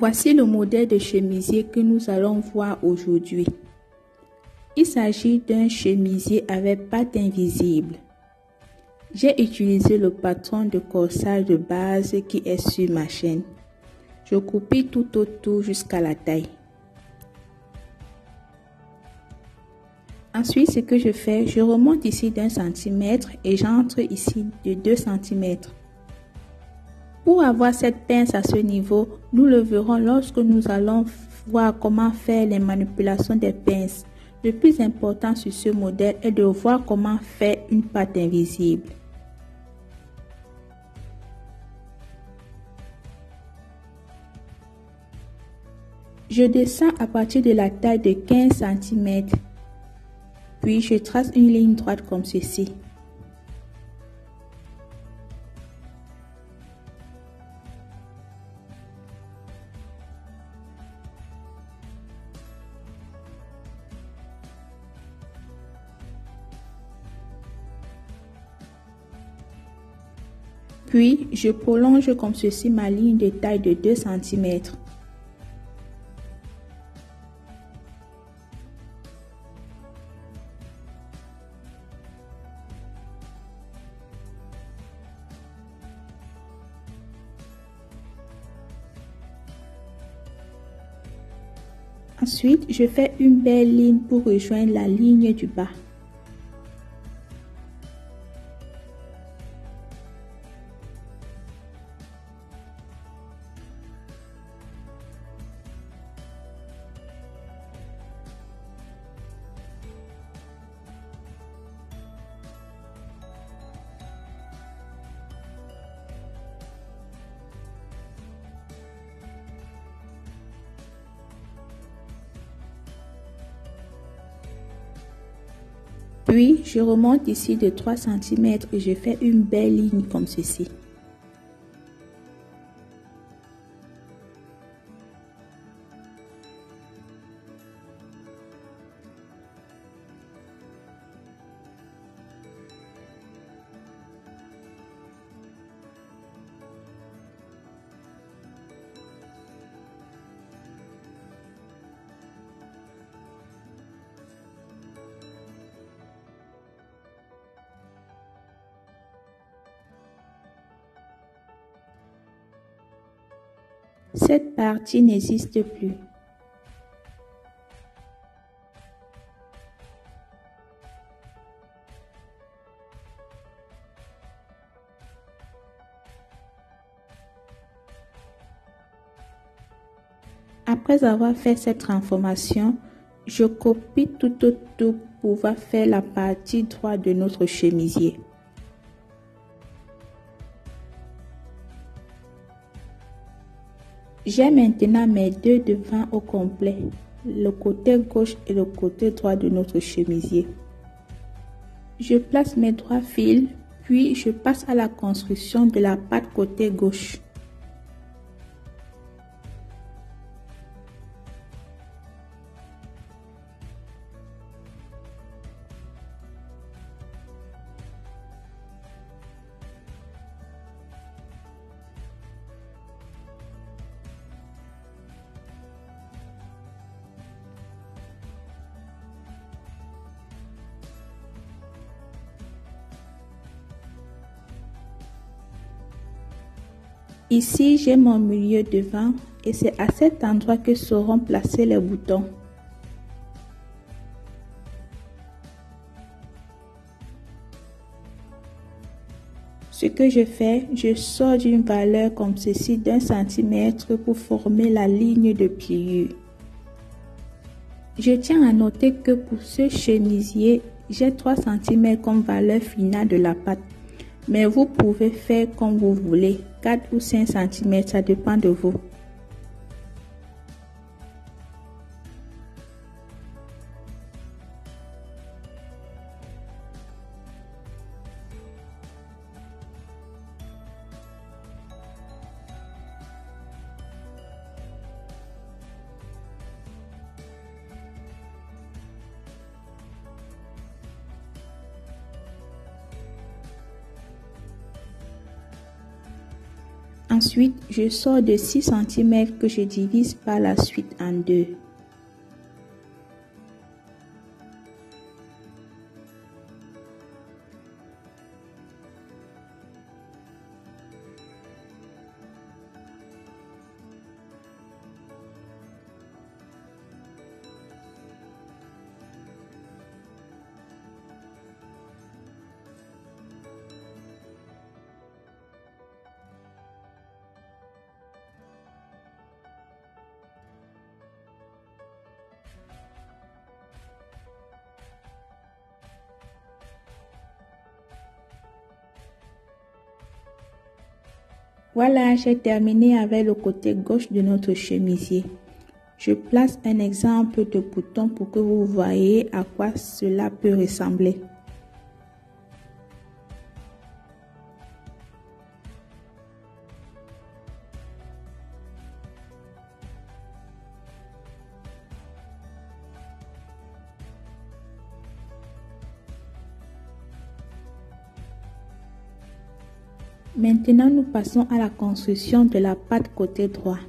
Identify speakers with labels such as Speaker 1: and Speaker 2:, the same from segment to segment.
Speaker 1: Voici le modèle de chemisier que nous allons voir aujourd'hui. Il s'agit d'un chemisier avec pattes invisibles. J'ai utilisé le patron de corsage de base qui est sur ma chaîne. Je copie tout autour jusqu'à la taille. Ensuite, ce que je fais, je remonte ici d'1 cm et j'entre ici de 2 cm. Pour avoir cette pince à ce niveau, nous le verrons lorsque nous allons voir comment faire les manipulations des pinces. Le plus important sur ce modèle est de voir comment faire une patte invisible. Je descends à partir de la taille de 15 cm, puis je trace une ligne droite comme ceci. Puis, je prolonge comme ceci ma ligne de taille de 2 cm. Ensuite, je fais une belle ligne pour rejoindre la ligne du bas. Puis, je remonte ici de 3 cm et je fais une belle ligne comme ceci. Cette partie n'existe plus. Après avoir fait cette transformation, je copie tout autour pour pouvoir faire la partie droite de notre chemisier. J'ai maintenant mes deux devants au complet, le côté gauche et le côté droit de notre chemisier. Je place mes 3 fils, puis je passe à la construction de la patte côté gauche. Ici, j'ai mon milieu devant et c'est à cet endroit que seront placés les boutons. Ce que je fais, je sors d'une valeur comme ceci d'1 cm pour former la ligne de pliure. Je tiens à noter que pour ce chemisier, j'ai 3 cm comme valeur finale de la patte. Mais vous pouvez faire comme vous voulez, 4 ou 5 cm, ça dépend de vous. Ensuite, je sors de 6 cm que je divise par la suite en deux. Voilà, j'ai terminé avec le côté gauche de notre chemisier. Je place un exemple de bouton pour que vous voyez à quoi cela peut ressembler. Maintenant, nous passons à la construction de la patte côté droit.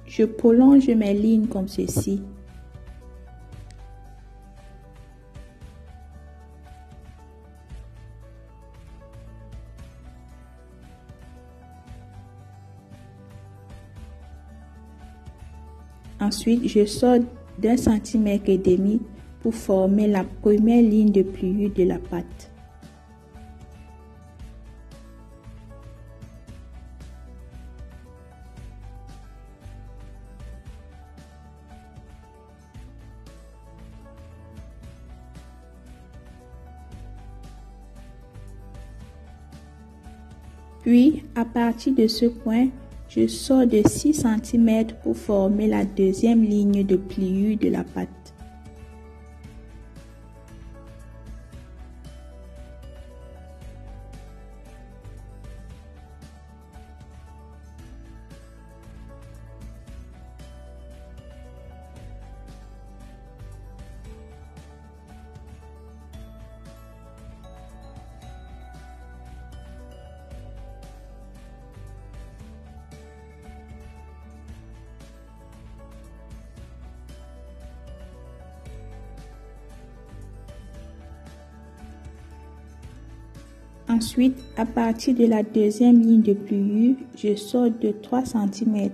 Speaker 1: Je prolonge mes lignes comme ceci. Ensuite, je sors d'1,5 cm pour former la première ligne de pliure de la patte. Puis, à partir de ce point, je sors de 6 cm pour former la deuxième ligne de pliure de la patte. Ensuite, à partir de la deuxième ligne de pliure, je sors de 3 cm.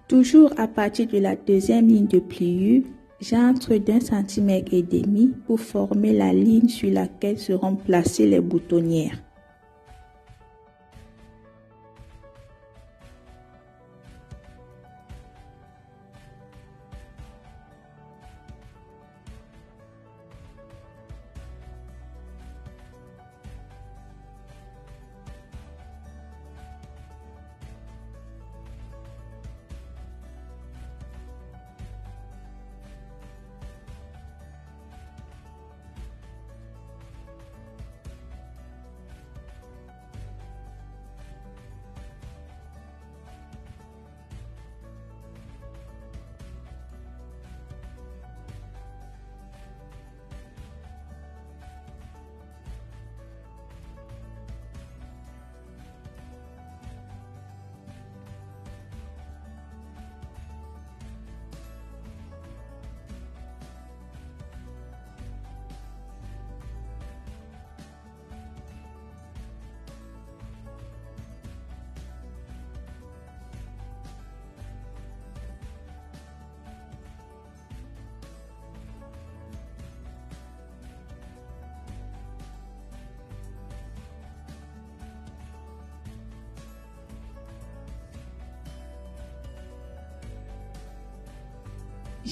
Speaker 1: Toujours à partir de la deuxième ligne de pliure, j'entre d'1,5 cm pour former la ligne sur laquelle seront placées les boutonnières.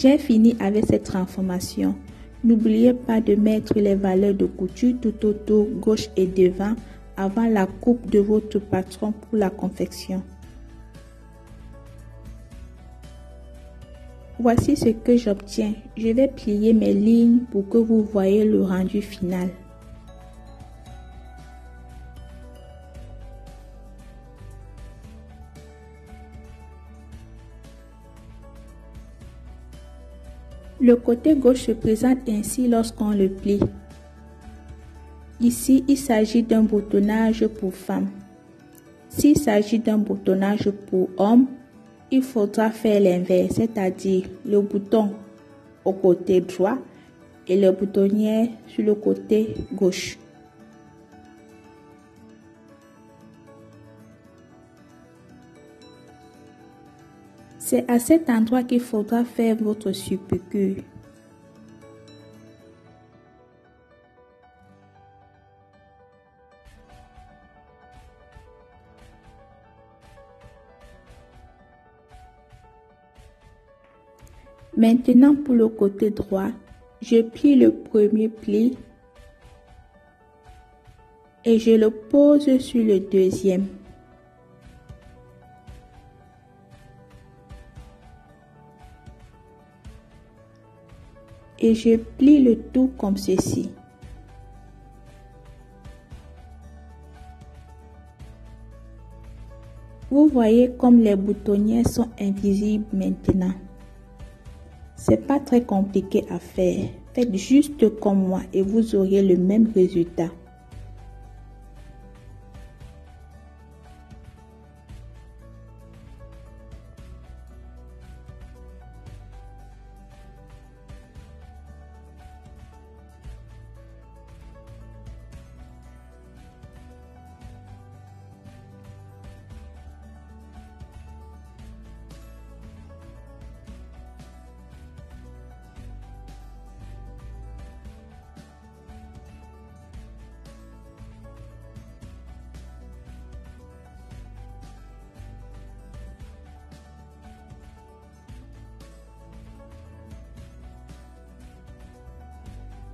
Speaker 1: J'ai fini avec cette transformation. N'oubliez pas de mettre les valeurs de couture tout autour, gauche et devant, avant la coupe de votre patron pour la confection. Voici ce que j'obtiens. Je vais plier mes lignes pour que vous voyez le rendu final. Le côté gauche se présente ainsi lorsqu'on le plie. Ici, il s'agit d'un boutonnage pour femme. S'il s'agit d'un boutonnage pour homme, il faudra faire l'inverse, c'est-à-dire le bouton au côté droit et le boutonnière sur le côté gauche. C'est à cet endroit qu'il faudra faire votre surpiqûre. Maintenant, pour le côté droit, je plie le premier pli et je le pose sur le deuxième. Et je plie le tout comme ceci. Vous voyez comme les boutonnières sont invisibles maintenant. C'est pas très compliqué à faire. Faites juste comme moi et vous aurez le même résultat.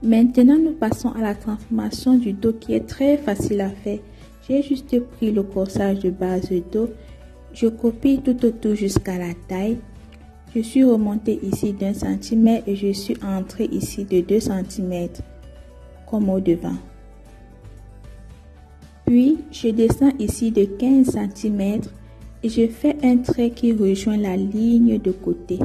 Speaker 1: Maintenant, nous passons à la transformation du dos qui est très facile à faire. J'ai juste pris le corsage de base de dos. Je copie tout autour jusqu'à la taille. Je suis remontée ici d'1 cm et je suis entrée ici de 2 cm, comme au devant. Puis, je descends ici de 15 cm et je fais un trait qui rejoint la ligne de côté.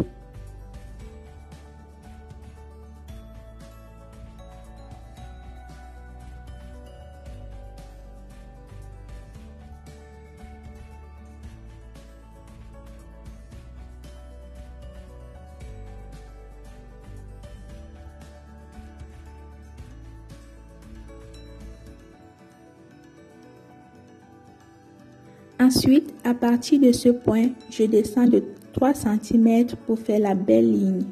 Speaker 1: Ensuite, à partir de ce point, je descends de 3 cm pour faire la belle ligne.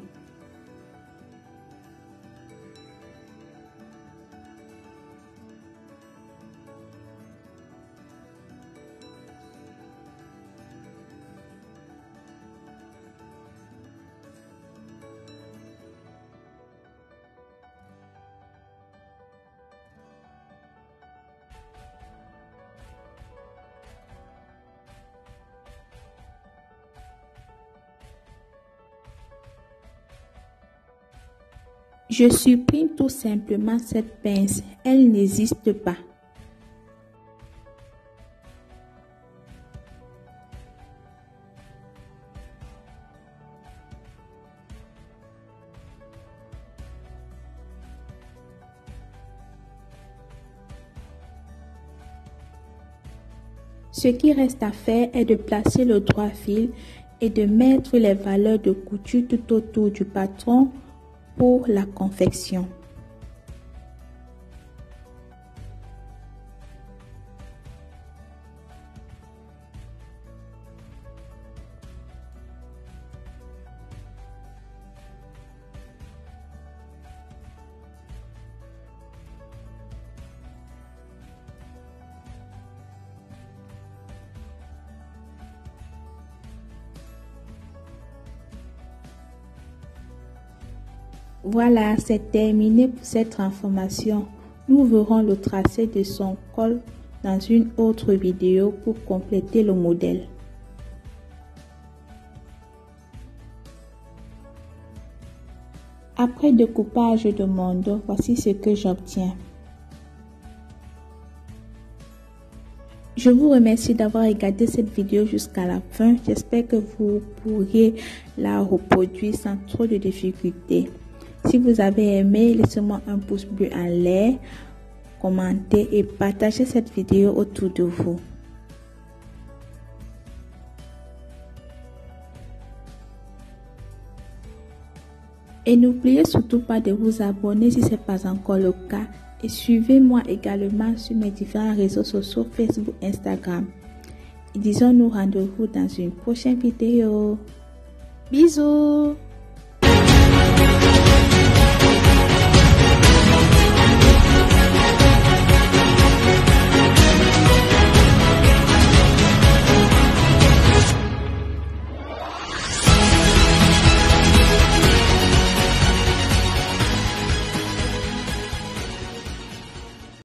Speaker 1: Je supprime tout simplement cette pince, elle n'existe pas. Ce qui reste à faire est de placer le droit fil et de mettre les valeurs de couture tout autour du patron pour la confection. Voilà, c'est terminé pour cette transformation. Nous verrons le tracé de son col dans une autre vidéo pour compléter le modèle. Après découpage de mon dos, voici ce que j'obtiens. Je vous remercie d'avoir regardé cette vidéo jusqu'à la fin. J'espère que vous pourrez la reproduire sans trop de difficultés. Si vous avez aimé, laissez-moi un pouce bleu en l'air, commentez et partagez cette vidéo autour de vous. Et n'oubliez surtout pas de vous abonner si ce n'est pas encore le cas. Et suivez-moi également sur mes différents réseaux sociaux Facebook, Instagram. Et disons-nous rendez-vous dans une prochaine vidéo. Bisous!